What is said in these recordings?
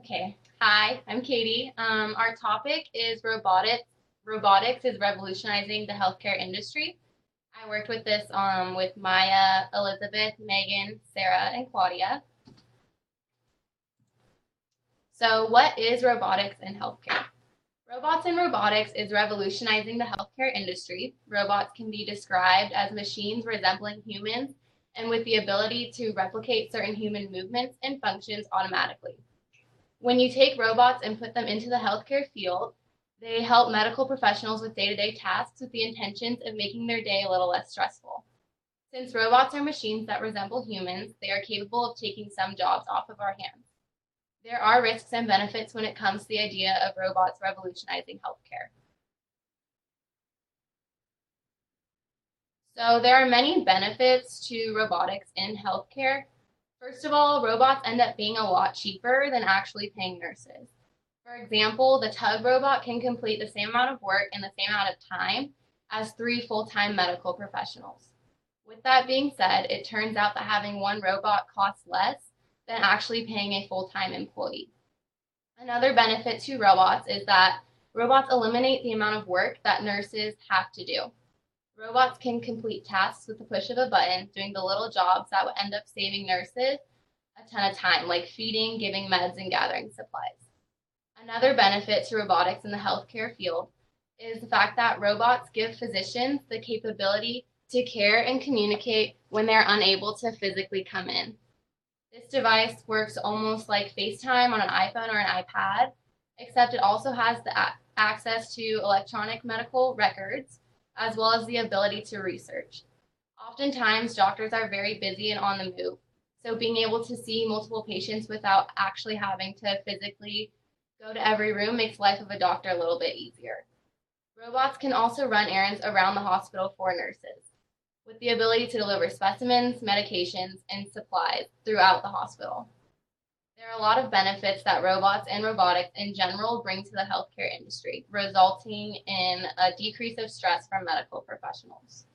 Okay. Hi, I'm Katie. Our topic is robotics. Robotics is revolutionizing the healthcare industry. I worked with this with Maya, Elizabeth, Megan, Sarah, and Claudia. So, what is robotics in healthcare? Robots in robotics is revolutionizing the healthcare industry. Robots can be described as machines resembling humans and with the ability to replicate certain human movements and functions automatically. When you take robots and put them into the healthcare field, they help medical professionals with day-to-day tasks with the intentions of making their day a little less stressful. Since robots are machines that resemble humans, they are capable of taking some jobs off of our hands. There are risks and benefits when it comes to the idea of robots revolutionizing healthcare. So there are many benefits to robotics in healthcare. First of all, robots end up being a lot cheaper than actually paying nurses. For example, the tug robot can complete the same amount of work in the same amount of time as 3 full-time medical professionals. With that being said, it turns out that having one robot costs less than actually paying a full-time employee. Another benefit to robots is that robots eliminate the amount of work that nurses have to do. Robots can complete tasks with the push of a button, doing the little jobs that would end up saving nurses a ton of time, like feeding, giving meds, and gathering supplies. Another benefit to robotics in the healthcare field is the fact that robots give physicians the capability to care and communicate when they're unable to physically come in. This device works almost like FaceTime on an iPhone or an iPad, except it also has the access to electronic medical records as well as the ability to research. Oftentimes, doctors are very busy and on the move, so being able to see multiple patients without actually having to physically go to every room makes life of a doctor a little bit easier. Robots can also run errands around the hospital for nurses, with the ability to deliver specimens, medications, and supplies throughout the hospital. There are a lot of benefits that robots and robotics in general bring to the healthcare industry, resulting in a decrease of stress from medical professionals.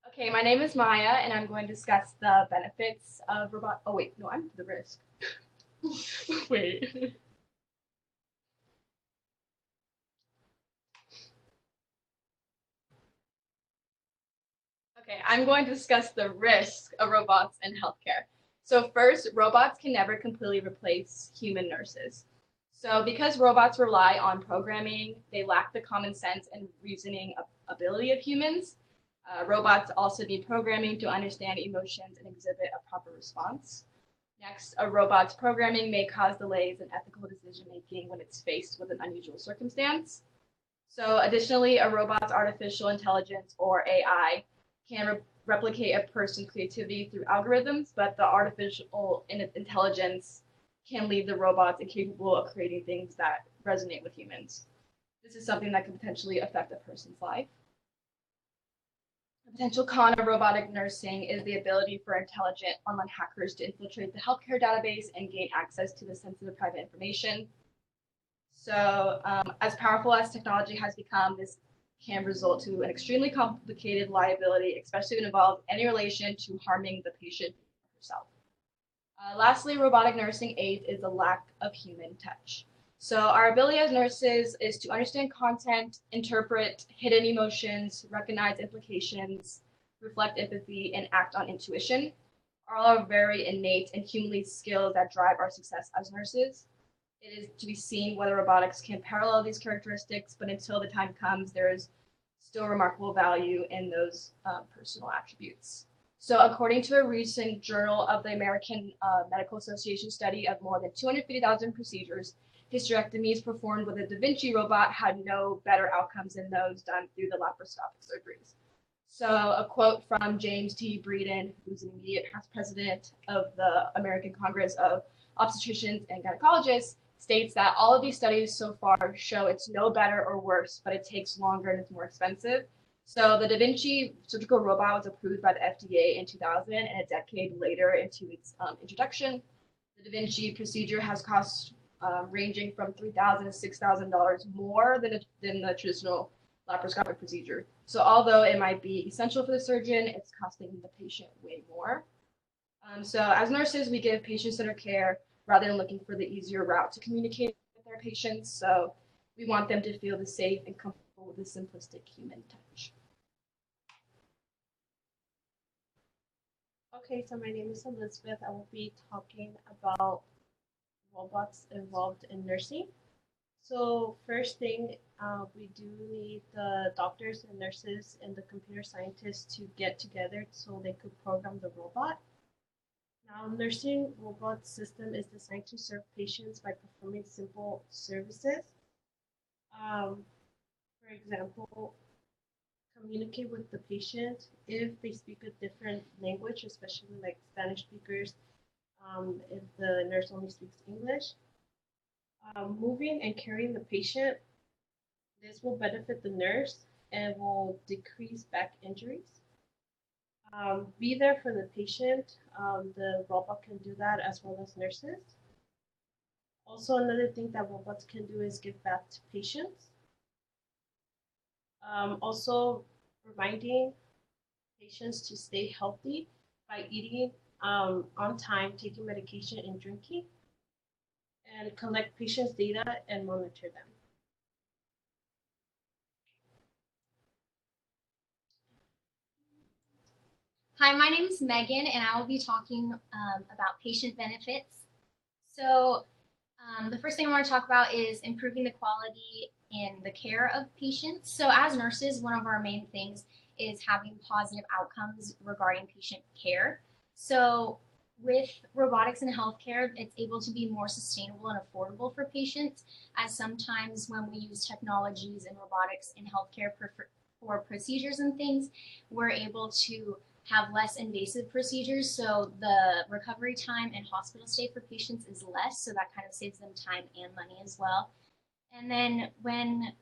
Okay, my name is Maya, and I'm going to discuss the benefits of robot. Oh wait, no, I'm the risk. Wait. Okay, I'm going to discuss the risk of robots in healthcare. So first, robots can never completely replace human nurses. So because robots rely on programming, they lack the common sense and reasoning ability of humans. Robots also need programming to understand emotions and exhibit a proper response. Next, a robot's programming may cause delays in ethical decision making when it's faced with an unusual circumstance. So additionally, a robot's artificial intelligence or AI can replicate a person's creativity through algorithms, but the artificial intelligence can leave the robots incapable of creating things that resonate with humans. This is something that could potentially affect a person's life. A potential con of robotic nursing is the ability for intelligent online hackers to infiltrate the healthcare database and gain access to the sensitive private information. So as powerful as technology has become, this can result to an extremely complicated liability, especially when it involves any relation to harming the patient herself. Lastly, robotic nursing aids is a lack of human touch. So our ability as nurses is to understand content, interpret hidden emotions, recognize implications, reflect empathy, and act on intuition. All are very innate and humanly skills that drive our success as nurses. It is to be seen whether robotics can parallel these characteristics, but until the time comes, there is still remarkable value in those personal attributes. So according to a recent Journal of the American Medical Association study of more than 250,000 procedures, hysterectomies performed with a Da Vinci robot had no better outcomes than those done through the laparoscopic surgeries. So a quote from James T. Breeden, who's an immediate past president of the American Congress of Obstetricians and Gynecologists, states that all of these studies so far show it's no better or worse, but it takes longer and it's more expensive. So the Da Vinci surgical robot was approved by the FDA in 2000, and a decade later into its introduction, the Da Vinci procedure has cost ranging from $3,000 to $6,000 more than the traditional laparoscopic procedure. So although it might be essential for the surgeon, it's costing the patient way more. So as nurses, we give patient-centered care rather than looking for the easier route to communicate with their patients. So we want them to feel the safe and comfortable with the simplistic human touch. Okay, so my name is Elizabeth. I will be talking about robots involved in nursing. So first thing, we do need the doctors and nurses and the computer scientists to get together so they could program the robot. Now, nursing robot system is designed to serve patients by performing simple services. Um, for example, communicate with the patient if they speak a different language, especially like Spanish speakers, if the nurse only speaks English. Moving and carrying the patient, this will benefit the nurse and will decrease back injuries. Be there for the patient. The robot can do that as well as nurses. Also, another thing that robots can do is give back to patients. Also, reminding patients to stay healthy by eating on time, taking medication, and drinking, and collect patients' data and monitor them. Hi, my name is Megan, and I will be talking about patient benefits. So, the first thing I want to talk about is improving the quality and the care of patients. So, as nurses, one of our main things is having positive outcomes regarding patient care. So, with robotics in healthcare, it's able to be more sustainable and affordable for patients, as sometimes when we use technologies and robotics in healthcare for procedures and things, we're able to have less invasive procedures, so the recovery time and hospital stay for patients is less, so that kind of saves them time and money as well. And then when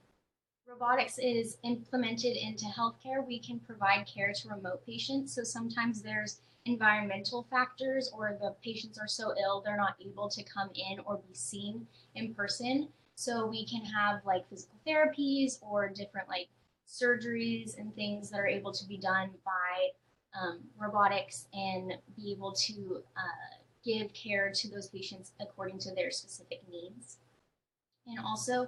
robotics is implemented into healthcare, we can provide care to remote patients. So sometimes there's environmental factors, or the patients are so ill they're not able to come in or be seen in person. So we can have like physical therapies or different like surgeries and things that are able to be done by robotics and be able to give care to those patients according to their specific needs. And also,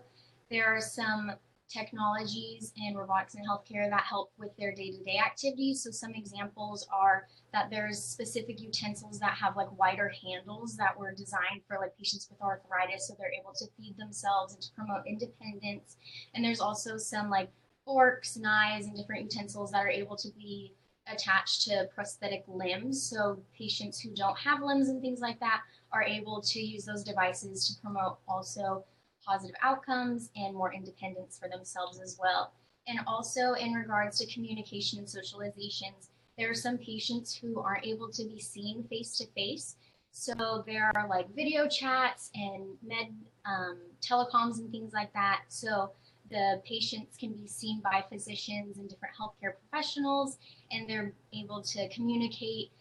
there are some technologies and robotics in healthcare that help with their day-to-day activities. So some examples are that there's specific utensils that have like wider handles that were designed for like patients with arthritis, so they're able to feed themselves and to promote independence. And there's also some like forks, knives, and different utensils that are able to be attached to prosthetic limbs. So patients who don't have limbs and things like that are able to use those devices to promote also positive outcomes and more independence for themselves as well. And also in regards to communication and socializations, there are some patients who aren't able to be seen face to face. So there are like video chats and telecoms and things like that. So the patients can be seen by physicians and different healthcare professionals, and they're able to communicate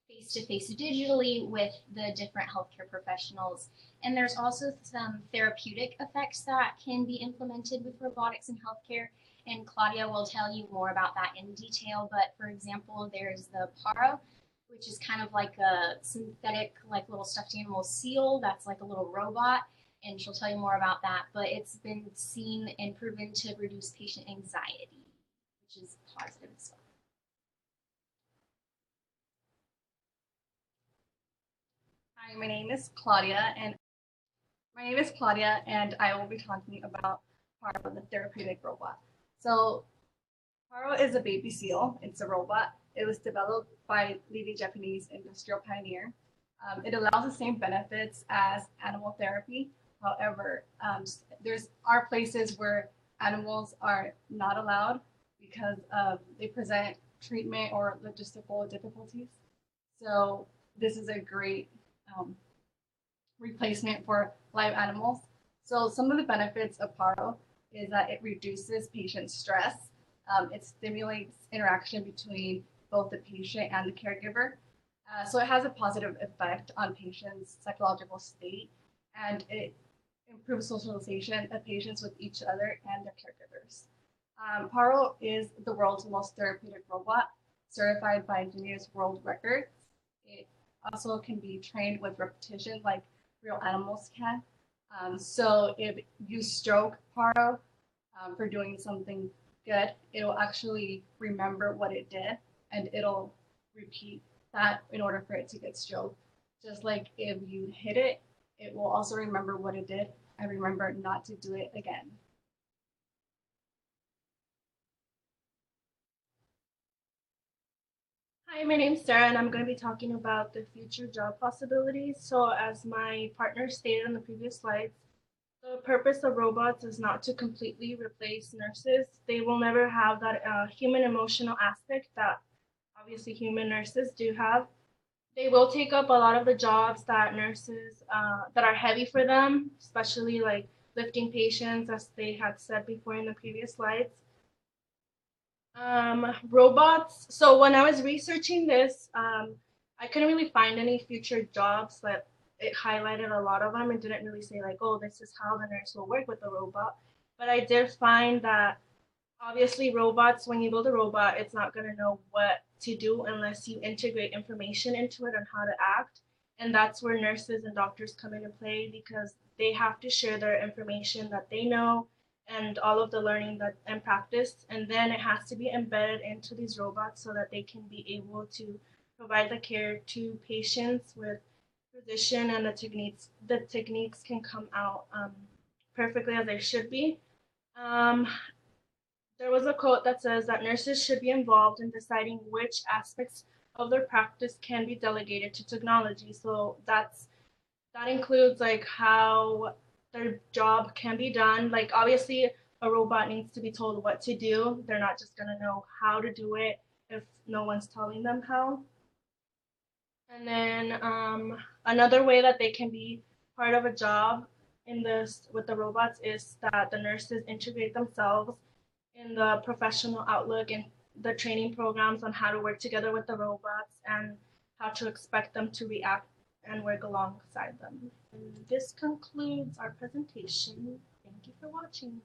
face to face digitally with the different healthcare professionals. And there's also some therapeutic effects that can be implemented with robotics in healthcare. And Claudia will tell you more about that in detail. But for example, there's the Paro, which is kind of like a synthetic, like little stuffed animal seal that's like a little robot. And she'll tell you more about that. But it's been seen and proven to reduce patient anxiety, which is positive as well. Hi, my name is Claudia, and I will be talking about Paro, the therapeutic robot. So, Paro is a baby seal. It's a robot. It was developed by leading Japanese industrial pioneer. It allows the same benefits as animal therapy. However, there's are places where animals are not allowed because they present treatment or logistical difficulties. So this is a great replacement for live animals. So some of the benefits of Paro is that it reduces patient stress. It stimulates interaction between both the patient and the caregiver. So it has a positive effect on patients' psychological state, and it improves socialization of patients with each other and their caregivers. Paro is the world's most therapeutic robot, certified by Guinness World Records. It also can be trained with repetition like real animals can. So if you stroke Paro for doing something good, it'll actually remember what it did and it'll repeat that in order for it to get stroked. Just like if you hit it, it will also remember what it did and remember not to do it again. Hi, my name's Sarah, and I'm going to be talking about the future job possibilities. So, as my partner stated in the previous slides, the purpose of robots is not to completely replace nurses. They will never have that human emotional aspect that obviously human nurses do have. They will take up a lot of the jobs that nurses that are heavy for them, especially like lifting patients, as they had said before in the previous slides. Robots. So when I was researching this, I couldn't really find any future jobs that it highlighted a lot of them and didn't really say like, oh, this is how the nurse will work with the robot. But I did find that obviously robots, when you build a robot, it's not going to know what to do unless you integrate information into it on how to act. And that's where nurses and doctors come into play because they have to share their information that they know and all of the learning that and practice, and then it has to be embedded into these robots so that they can be able to provide the care to patients with precision, and the techniques can come out perfectly as they should be. um, there was a quote that says that nurses should be involved in deciding which aspects of their practice can be delegated to technology. So that includes like how their job can be done. Like obviously a robot needs to be told what to do. They're not just gonna know how to do it if no one's telling them how. And then another way that they can be part of a job in this with the robots is that the nurses integrate themselves in the professional outlook and the training programs on how to work together with the robots and how to expect them to react and work alongside them. And this concludes our presentation. Thank you for watching.